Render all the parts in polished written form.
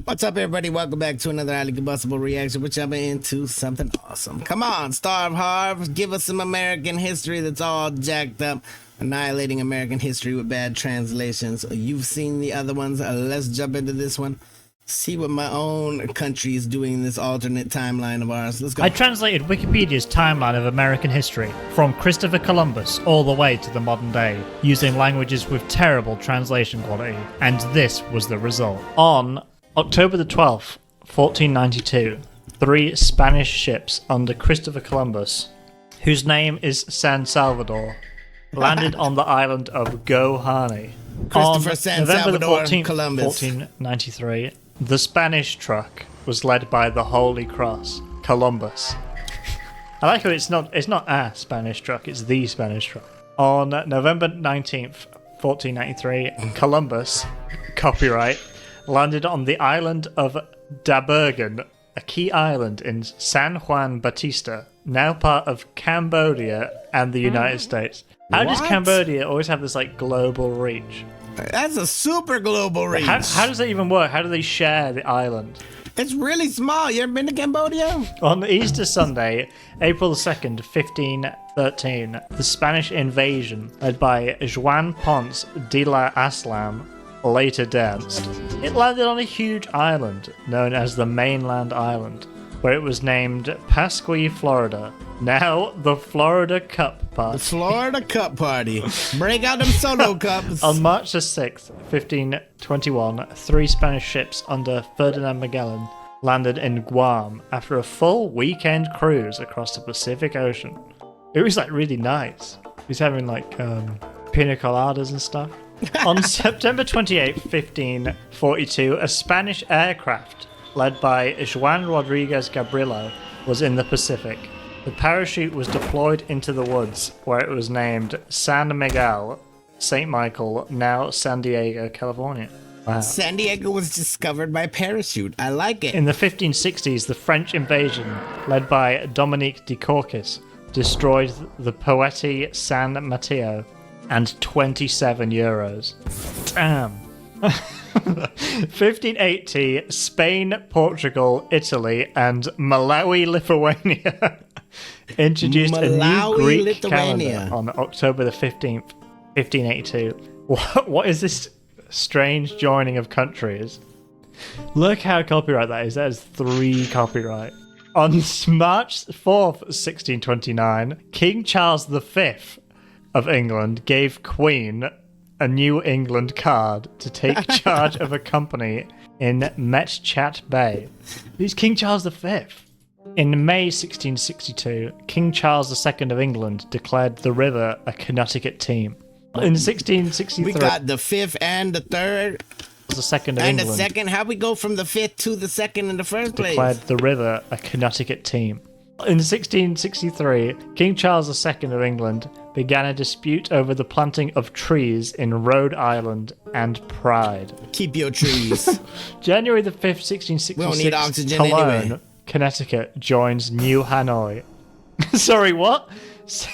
What's up, everybody? Welcome back to another highly combustible reaction. We're jumping into something awesome. Come on, Starv, Harv, give us some American history that's all jacked up. Annihilating American history with bad translations. You've seen the other ones. Let's jump into this one. See what my own country is doing in this alternate timeline of ours. Let's go. I translated Wikipedia's timeline of American history from Christopher Columbus all the way to the modern day, using languages with terrible translation quality, and this was the result. On October the 12th, 1492, 3 Spanish ships under Christopher Columbus, whose name is San Salvador, landed on the island of Gohani. Christopher San November Salvador 14th, Columbus. 1493, the Spanish truck was led by the Holy Cross, Columbus. I like how it's not a Spanish truck, it's the Spanish truck. On November 19th, 1493, Columbus, copyright, landed on the island of Dabergen, a key island in San Juan Bautista, now part of Cambodia and the United States. How does Cambodia always have this like global reach? That's a super global reach. How does that even work? How do they share the island? It's really small. You ever been to Cambodia? On Easter Sunday, April 2nd, 1513, the Spanish invasion, led by Juan Ponce de la Aslam, later danced. It landed on a huge island known as the Mainland Island, where it was named Pasquia, Florida. Now the Florida Cup Party. The Florida Cup Party. Break out them solo cups. On March the 6th, 1521, 3 Spanish ships under Ferdinand Magellan landed in Guam after a full weekend cruise across the Pacific Ocean. It was like really nice. He was having like pina coladas and stuff. On September 28th, 1542, a Spanish aircraft led by Juan Rodriguez Gabrilo was in the Pacific. The parachute was deployed into the woods, where it was named San Miguel, St. Michael, now San Diego, California. Wow. San Diego was discovered by parachute. I like it. In the 1560s, the French invasion, led by Dominique de Courcis, destroyed the Poeti San Mateo and 27 euros. Damn. 1580, Spain, Portugal, Italy, and Malawi, Lithuania introduced a new Greek calendar on October the 15th, 1582. What is this strange joining of countries? Look how copyright that is. That is 3 copyright. On March 4th, 1629, King Charles V of England gave Queen a New England card to take charge of a company in Metchat Bay. Who's King Charles V? In May 1662, King Charles II of England declared the river a Connecticut team. In 1663, we got the 5th and the 3rd. The 2nd of and England. The 2nd. How we go from the 5th to the 2nd in the first place? Declared the river a Connecticut team. In 1663, King Charles II of England began a dispute over the planting of trees in Rhode Island and Pride. Keep your trees. January the 5th, 1666, we don't need oxygen Cologne, anyway. Connecticut joins New Hanoi. Sorry, what?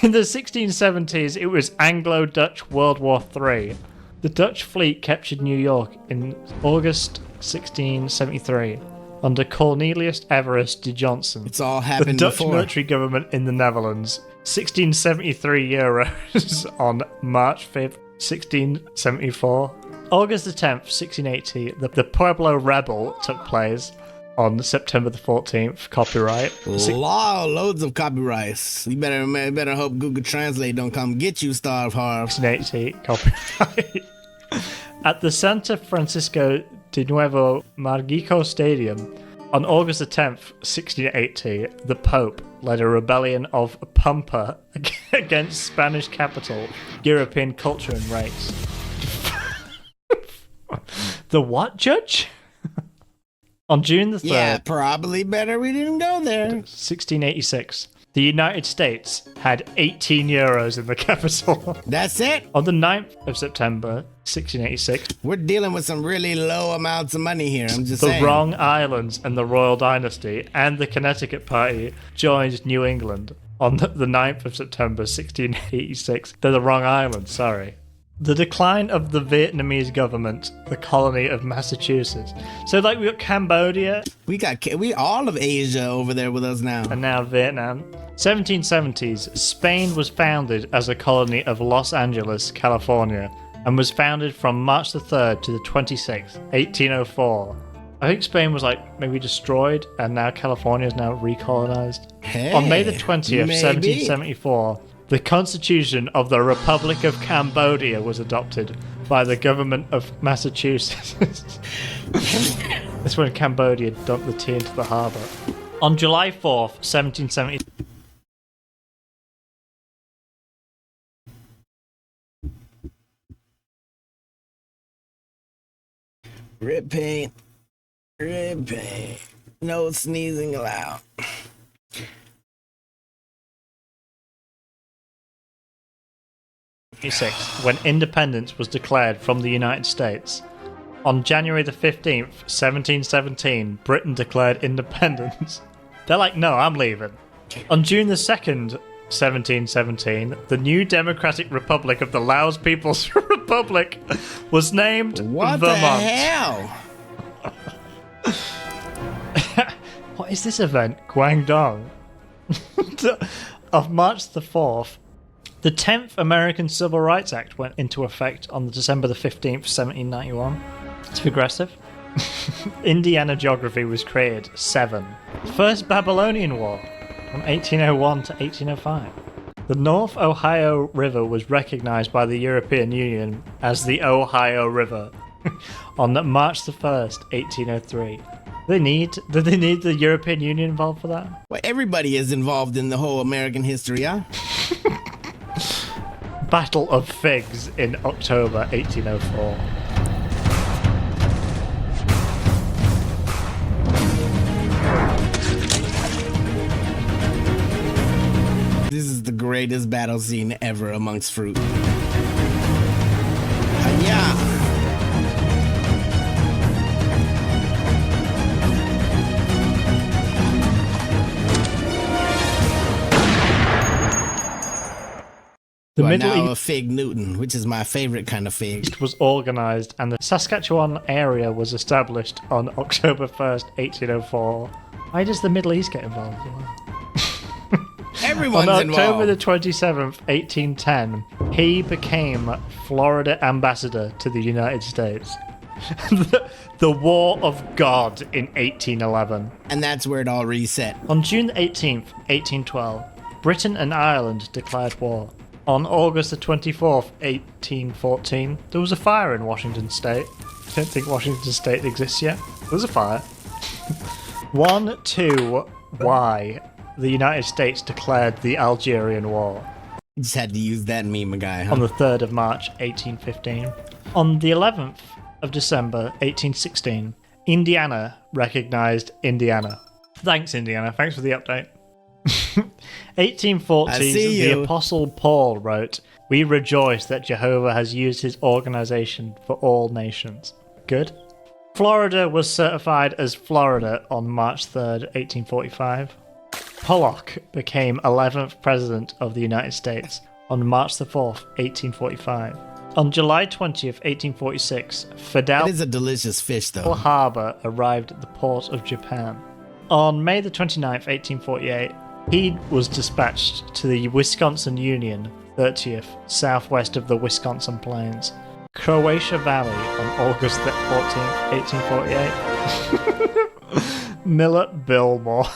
In the 1670s, it was Anglo-Dutch World War III. The Dutch fleet captured New York in August 1673 under Cornelius Everest de Johnson. It's all happened The Dutch before. military government in the Netherlands. 1673 euros on March 5th, 1674. August the 10th, 1680, the Pueblo Rebel took place on September the 14th. Copyright. Loads of copyrights. You better hope Google Translate don't come get you, Starv, Harv. 1680. Copyright. At the Santa Francisco de Nuevo Mexico Stadium, on August the 10th, 1680, the Pope led a rebellion of Pampa against Spanish capital, European culture and race. The what, Judge? On June the 3rd, Yeah, probably better we didn't go there. 1686, the United States had 18 euros in the capital. That's it? On the 9th of September, 1686, We're dealing with some really low amounts of money here, I'm just the saying. Wrong Islands and the Royal Dynasty and the Connecticut Party joined New England on the 9th of September, 1686. They're the Wrong Islands, sorry. The decline of the Vietnamese government, the colony of Massachusetts. So like we got Cambodia. We all of Asia over there with us now. And now Vietnam. 1770s, Spain was founded as a colony of Los Angeles, California, and was founded from March the 3rd to the 26th, 1804. I think Spain was like maybe destroyed, and now California is now recolonized. Hey, on May the 20th, 1774, the Constitution of the Republic of Cambodia was adopted by the government of Massachusetts. That's when Cambodia dumped the tea into the harbour. On July 4th, 1770. Rib paint. No sneezing allowed. When independence was declared from the United States. On January the 15th, 1717, Britain declared independence. They're like, no, I'm leaving. On June the 2nd, 1717, the new Democratic Republic of the Laos People's Republic was named What Vermont. the hell? What is this event? Guangdong. Of March the 4th, the 10th American Civil Rights Act went into effect on December the 15th, 1791. It's progressive. Indiana geography was created. 7. First Babylonian War from 1801 to 1805. The North Ohio River was recognized by the European Union as the Ohio River on March the 1st, 1803. Did they need the European Union involved for that? Well, everybody is involved in the whole American history, huh? Battle of Figs in October 1804. This is the greatest battle scene ever amongst fruit. Yeah. The Well, Middle now East a Fig Newton, which is my favorite kind of fig. was organised and the Saskatchewan area was established on October 1st, 1804. Why does the Middle East get involved? Everyone's on involved. October the 27th, 1810, he became Florida ambassador to the United States. the War of God in 1811. And that's where it all reset. On June 18th, 1812, Britain and Ireland declared war. On August the 24th, 1814, there was a fire in Washington State. I don't think Washington State exists yet. There was a fire. 1-2-Y. The United States declared the Algerian War. You just had to use that meme guy, huh? On the 3rd of March, 1815. On the 11th of December, 1816, Indiana recognized Indiana. Thanks, Indiana. Thanks for the update. 1814, the Apostle Paul wrote, "We rejoice that Jehovah has used his organization for all nations." Good. Florida was certified as Florida on March 3rd, 1845. Pollock became 11th President of the United States on March the 4th, 1845. On July 20th, 1846, Fidel It is a delicious fish, though. Harbor arrived at the port of Japan. On May the 29th, 1848, he was dispatched to the Wisconsin Union, 30th, southwest of the Wisconsin Plains. Croatia Valley on August the 14th, 1848. Millet Billmore.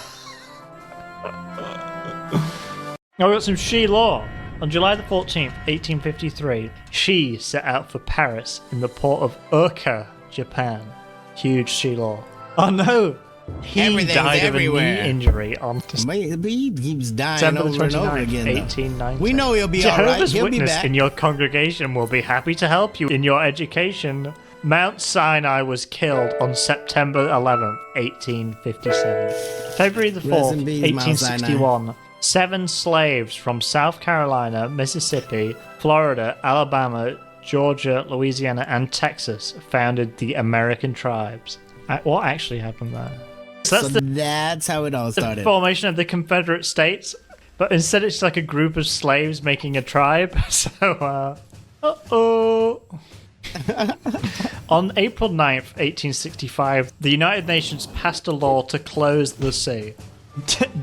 Now we got some Shi law. On July the 14th, 1853, Shi set out for Paris in the port of Oka, Japan. Huge Shi law. Oh no! He died everywhere. of a knee injury on But he keeps dying December over the and over 29th, again. 1890. We know he'll be all right. Jehovah's He'll be Witness back. in your congregation will be happy to help you in your education. Mount Sinai was killed on September 11th, 1857. February the 4th, in peace, Mount Sinai. 1861. 7 slaves from South Carolina, Mississippi, Florida, Alabama, Georgia, Louisiana, and Texas founded the American tribes. What actually happened there? So that's how it all the started. formation of the Confederate States, but instead it's like a group of slaves making a tribe. So, Uh-oh. On April 9th, 1865, the United Nations passed a law to close the sea.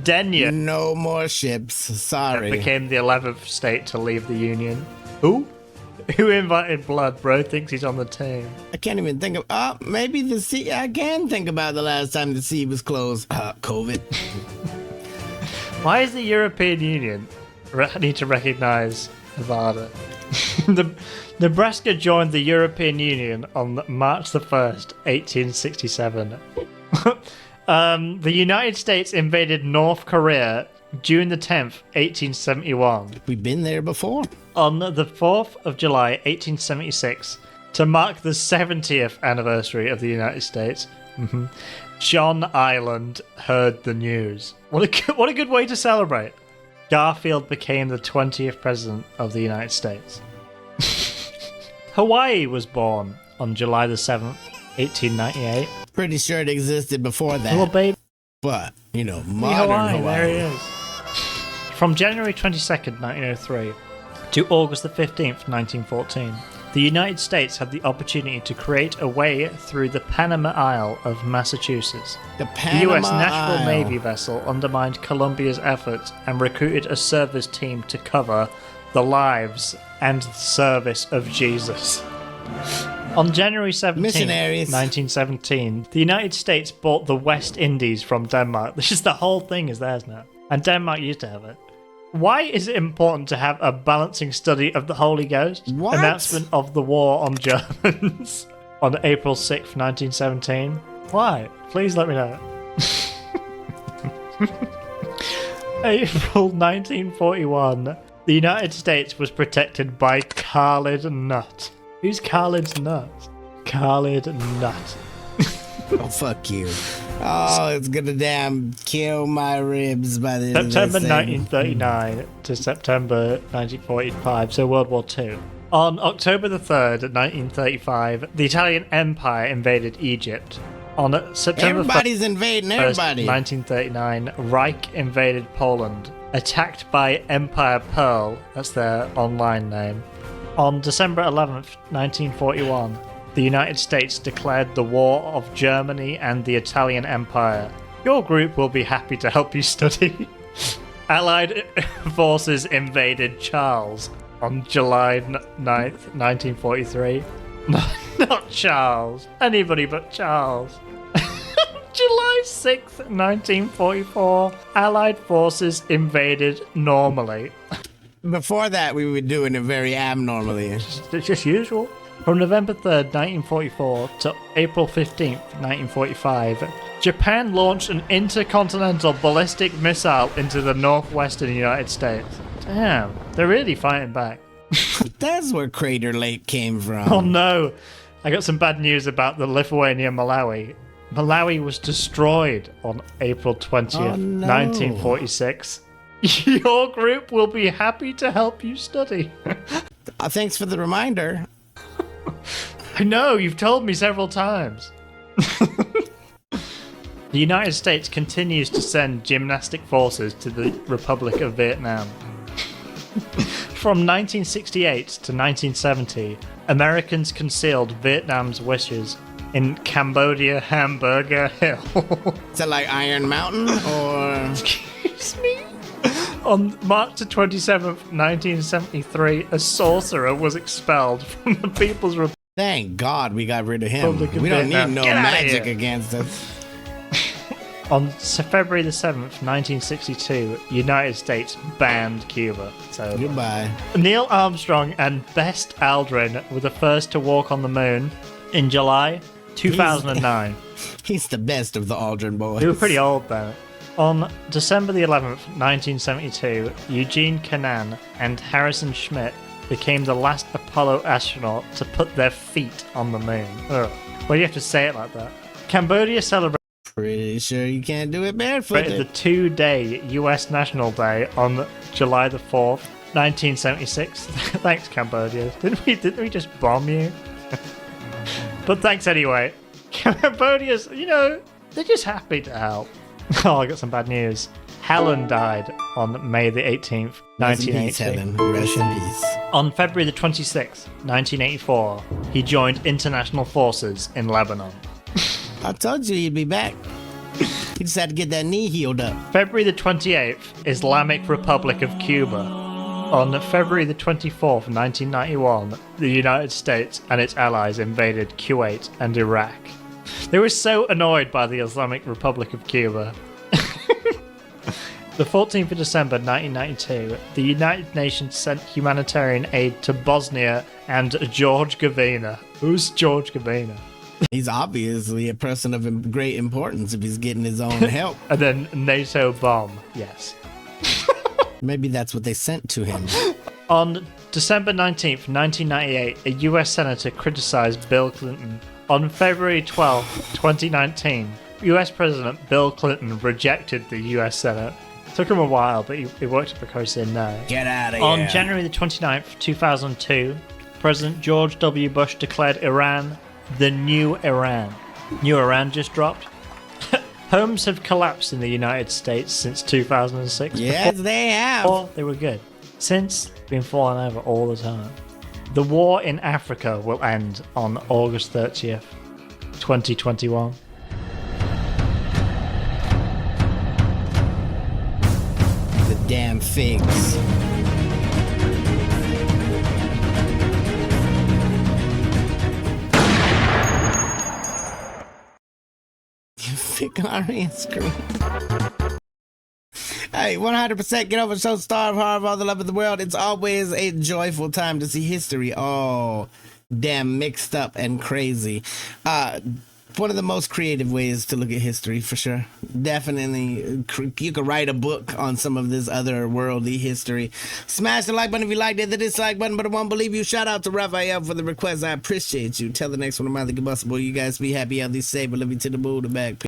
Denmark No more ships. Sorry. became the 11th state to leave the Union. Who? Who invited blood? Bro thinks he's on the team. I can't even think of. Maybe the sea. I can think about the last time the sea was closed. COVID. Why is the European Union need to recognize Nevada? Nebraska joined the European Union on March the 1st, 1867. The United States invaded North Korea June the 10th, 1871. We've been there before. On the 4th of July, 1876, to mark the 70th anniversary of the United States, John Island heard the news. What a good way to celebrate. Garfield became the 20th president of the United States. Hawaii was born on July the 7th, 1898. Pretty sure it existed before that. Little baby. But, modern Hawaii. There he is. From January 22nd, 1903 to August the 15th, 1914, the United States had the opportunity to create a way through the Panama Isle of Massachusetts. The U.S. Panama National Isle. Navy vessel undermined Colombia's efforts and recruited a service team to cover the lives and service of Jesus. On January 17, Missionaries. 1917, the United States bought the West Indies from Denmark. This is the whole thing is theirs now. And Denmark used to have it. Why is it important to have a balancing study of the Holy Ghost? What? Announcement of the war on Germans on April 6th, 1917. Why? Please let me know. April 1941. The United States was protected by Khalid Nut. Who's Khalid's Nut? Khalid Nut. Oh, fuck you. Oh, it's gonna damn kill my ribs by the end of September this thing. 1939 to September 1945, so World War II. On October the 3rd, 1935, the Italian Empire invaded Egypt. On September Everybody's invading everybody. 1939, Reich invaded Poland, attacked by Empire Pearl, that's their online name. On December 11th, 1941, the United States declared the War of Germany and the Italian Empire. Your group will be happy to help you study. Allied forces invaded Charles on July 9th, 1943. Not Charles. Anybody but Charles. July 6th, 1944. Allied forces invaded normally. Before that, we were doing it very abnormally. It's just usual. From November 3rd, 1944 to April 15th, 1945, Japan launched an intercontinental ballistic missile into the northwestern United States. Damn, they're really fighting back. That's where Crater Lake came from. Oh no, I got some bad news about the Lithuania-Malawi. Malawi was destroyed on April 20th, Oh, no. 1946. Your group will be happy to help you study. Thanks for the reminder. I know, you've told me several times. The United States continues to send gymnastic forces to the Republic of Vietnam. From 1968 to 1970, Americans concealed Vietnam's wishes in Cambodia Hamburger Hill. Is that like Iron Mountain or? Excuse me? On March the 27th, 1973, a sorcerer was expelled from the People's Republic. Thank God we got rid of him. Republic of We don't Vietnam. need no Get outta magic here. against us. On February the 7th, 1962, United States banned Cuba. So Goodbye. Neil Armstrong and Best Aldrin were the first to walk on the moon in July 2009. He's the best of the Aldrin boys. They were pretty old then. On December the 11th, 1972, Eugene Cernan and Harrison Schmitt became the last Apollo astronaut to put their feet on the moon. Ugh. Why do you have to say it like that? Cambodia celebrated Pretty sure you can't do it the barefooted. 2-day US National Day on July the 4th, 1976. Thanks, Cambodia. Didn't we just bomb you? But thanks anyway. Cambodia's, they're just happy to help. Oh, I got some bad news. Helen died on May the 18th, 1980. Helen. Rest in peace. On February the 26th, 1984, he joined international forces in Lebanon. I told you he'd be back. He just had to get that knee healed up. February the 28th, Islamic Republic of Cuba. On February the 24th, 1991, the United States and its allies invaded Kuwait and Iraq. They were so annoyed by the Islamic Republic of Cuba. The 14th of December 1992, the United Nations sent humanitarian aid to Bosnia and George Gavina. Who's George Gavina? He's obviously a person of great importance if he's getting his own help. And then NATO bomb, yes. Maybe that's what they sent to him. On December 19th, 1998, a US senator criticized Bill Clinton. On February 12th, 2019, US President Bill Clinton rejected the US Senate. Took him a while, but he worked up a course in there. Get out of here. On January the 29th, 2002, President George W. Bush declared Iran the new Iran. New Iran just dropped. Homes have collapsed in the United States since 2006. Yes, they have. Before, they were good. Since, been falling over all the time. The war in Africa will end on August 30th, 2021. The damn figs. You fig on screen. Hey, 100% get over show Starv, Harv, all the love of the world. It's always a joyful time to see history all damn mixed up and crazy. One of the most creative ways to look at history, for sure. Definitely, you could write a book on some of this otherworldly history. Smash the like button if you liked it, the dislike button, but I won't believe you. Shout out to Raphael for the request. I appreciate you. Tell the next one of my Combustible. You guys be happy, healthy, safe, but love you to the moon and back.